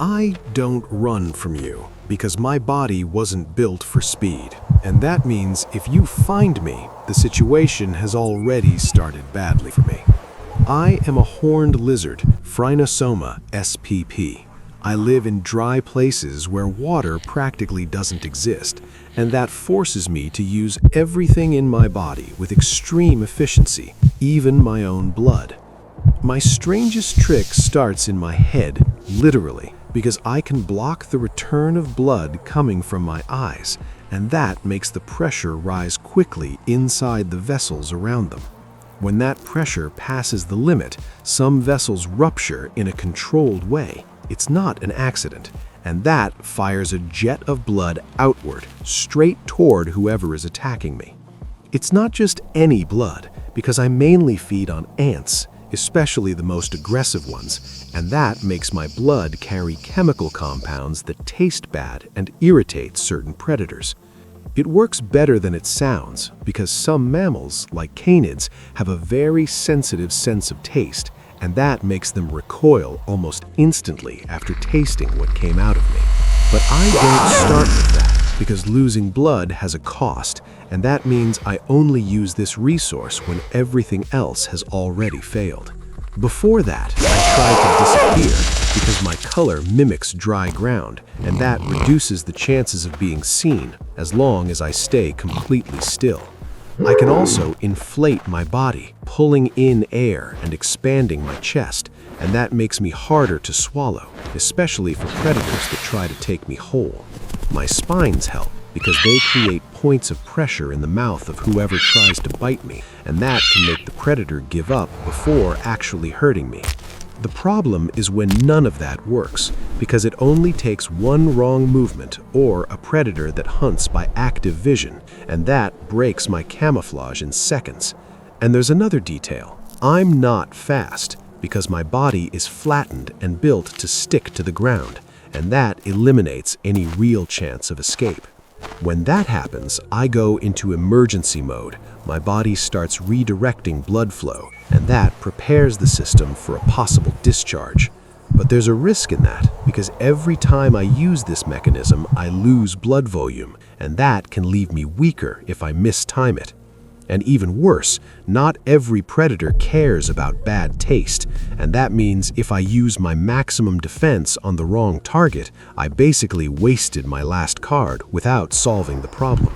I don't run from you because my body wasn't built for speed. And that means if you find me, the situation has already started badly for me. I am a horned lizard, Phrynosoma spp. I live in dry places where water practically doesn't exist, and that forces me to use everything in my body with extreme efficiency, even my own blood. My strangest trick starts in my head, literally, because I can block the return of blood coming from my eyes, and that makes the pressure rise quickly inside the vessels around them. When that pressure passes the limit, some vessels rupture in a controlled way. It's not an accident, and that fires a jet of blood outward, straight toward whoever is attacking me. It's not just any blood, because I mainly feed on ants, especially the most aggressive ones, and that makes my blood carry chemical compounds that taste bad and irritate certain predators. It works better than it sounds because some mammals, like canids, have a very sensitive sense of taste, and that makes them recoil almost instantly after tasting what came out of me. But I don't start with that because losing blood has a cost, and that means I only use this resource when everything else has already failed. Before that, I try to disappear because my color mimics dry ground, and that reduces the chances of being seen as long as I stay completely still. I can also inflate my body, pulling in air and expanding my chest, and that makes me harder to swallow, especially for predators that try to take me whole. My spines help because they create points of pressure in the mouth of whoever tries to bite me, and that can make the predator give up before actually hurting me. The problem is when none of that works, because it only takes one wrong movement or a predator that hunts by active vision, and that breaks my camouflage in seconds. And there's another detail. I'm not fast, because my body is flattened and built to stick to the ground, and that eliminates any real chance of escape. When that happens, I go into emergency mode. My body starts redirecting blood flow, and that prepares the system for a possible discharge. But there's a risk in that, because every time I use this mechanism, I lose blood volume, and that can leave me weaker if I mistime it. And even worse, not every predator cares about bad taste, and that means if I use my maximum defense on the wrong target, I basically wasted my last card without solving the problem.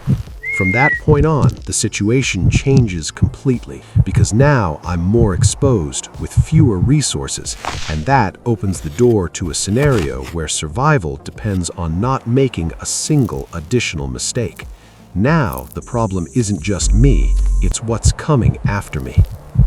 From that point on, the situation changes completely, because now I'm more exposed with fewer resources, and that opens the door to a scenario where survival depends on not making a single additional mistake. Now, the problem isn't just me, it's what's coming after me.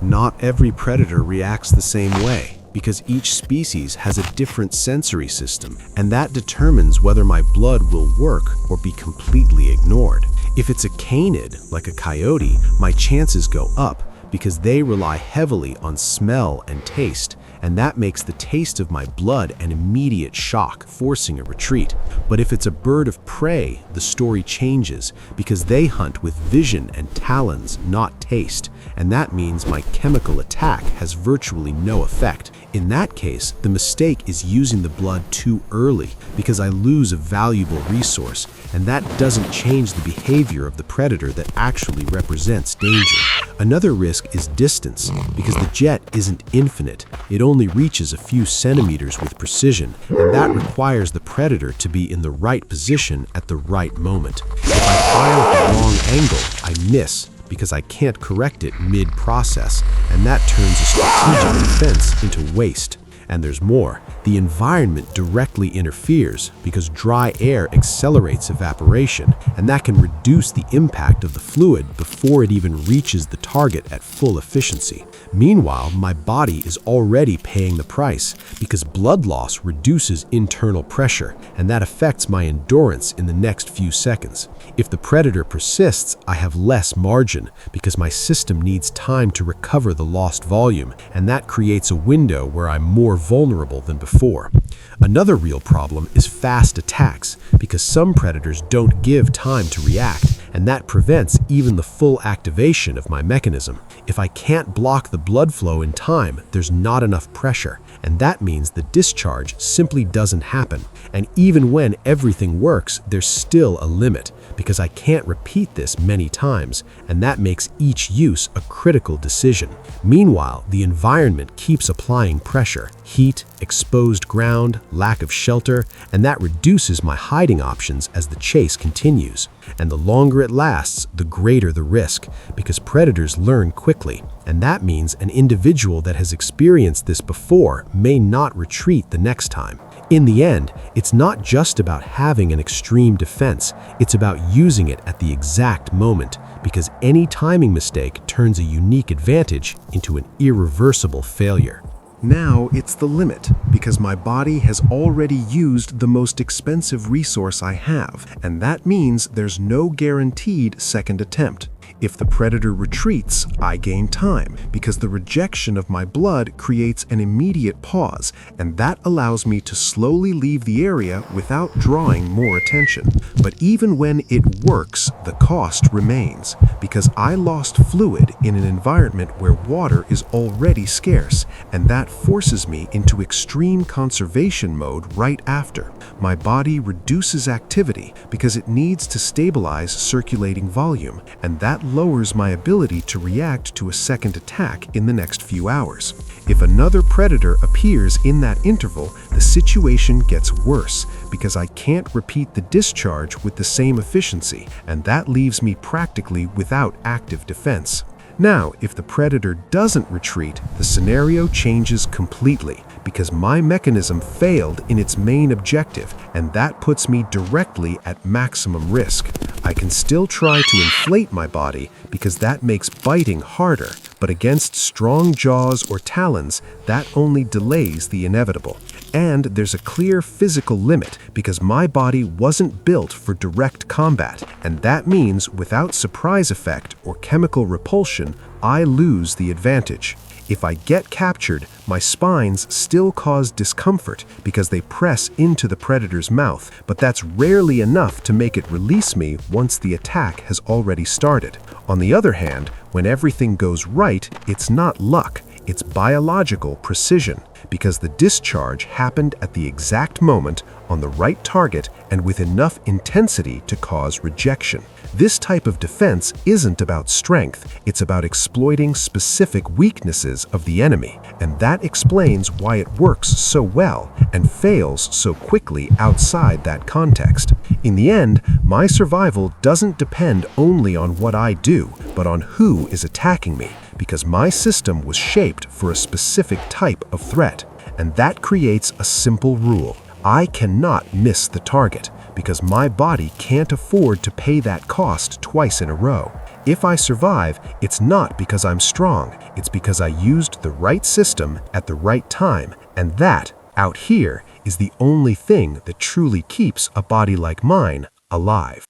Not every predator reacts the same way, because each species has a different sensory system, and that determines whether my blood will work or be completely ignored. If it's a canid, like a coyote, my chances go up because they rely heavily on smell and taste, and that makes the taste of my blood an immediate shock, forcing a retreat. But if it's a bird of prey, the story changes because they hunt with vision and talons, not taste, and that means my chemical attack has virtually no effect. In that case, the mistake is using the blood too early because I lose a valuable resource, and that doesn't change the behavior of the predator that actually represents danger. Another risk is distance, because the jet isn't infinite. It only reaches a few centimeters with precision, and that requires the predator to be in the right position at the right moment. If I fire at the wrong angle, I miss, because I can't correct it mid-process, and that turns a strategic defense into waste. And there's more. The environment directly interferes because dry air accelerates evaporation, and that can reduce the impact of the fluid before it even reaches the target at full efficiency. Meanwhile, my body is already paying the price because blood loss reduces internal pressure, and that affects my endurance in the next few seconds. If the predator persists, I have less margin because my system needs time to recover the lost volume, and that creates a window where I'm more vulnerable than before. Another real problem is fast attacks because some predators don't give time to react, and that prevents even the full activation of my mechanism. If I can't block the blood flow in time, there's not enough pressure, and that means the discharge simply doesn't happen. And even when everything works, there's still a limit, because I can't repeat this many times, and that makes each use a critical decision. Meanwhile, the environment keeps applying pressure: heat, exposed ground, lack of shelter, and that reduces my hiding options as the chase continues. And the longer it lasts, the greater the risk, because predators learn quickly, and that means an individual that has experienced this before may not retreat the next time. In the end, it's not just about having an extreme defense, it's about using it at the exact moment, because any timing mistake turns a unique advantage into an irreversible failure. Now it's the limit, because my body has already used the most expensive resource I have, and that means there's no guaranteed second attempt. If the predator retreats, I gain time, because the rejection of my blood creates an immediate pause, and that allows me to slowly leave the area without drawing more attention. But even when it works, the cost remains, because I lost fluid in an environment where water is already scarce, and that forces me into extreme conservation mode right after. My body reduces activity because it needs to stabilize circulating volume, and that lowers my ability to react to a second attack in the next few hours. If another predator appears in that interval, the situation gets worse, because I can't repeat the discharge with the same efficiency, and that leaves me practically without active defense. Now, if the predator doesn't retreat, the scenario changes completely, because my mechanism failed in its main objective, and that puts me directly at maximum risk. I can still try to inflate my body, because that makes biting harder, but against strong jaws or talons, that only delays the inevitable. And there's a clear physical limit, because my body wasn't built for direct combat, and that means without surprise effect or chemical repulsion, I lose the advantage. If I get captured, my spines still cause discomfort because they press into the predator's mouth, but that's rarely enough to make it release me once the attack has already started. On the other hand, when everything goes right, it's not luck, it's biological precision, because the discharge happened at the exact moment, on the right target, and with enough intensity to cause rejection. This type of defense isn't about strength, it's about exploiting specific weaknesses of the enemy, and that explains why it works so well and fails so quickly outside that context. In the end, my survival doesn't depend only on what I do, but on who is attacking me, because my system was shaped for a specific type of threat, and that creates a simple rule. I cannot miss the target, because my body can't afford to pay that cost twice in a row. If I survive, it's not because I'm strong, it's because I used the right system at the right time, and that, out here, is the only thing that truly keeps a body like mine alive.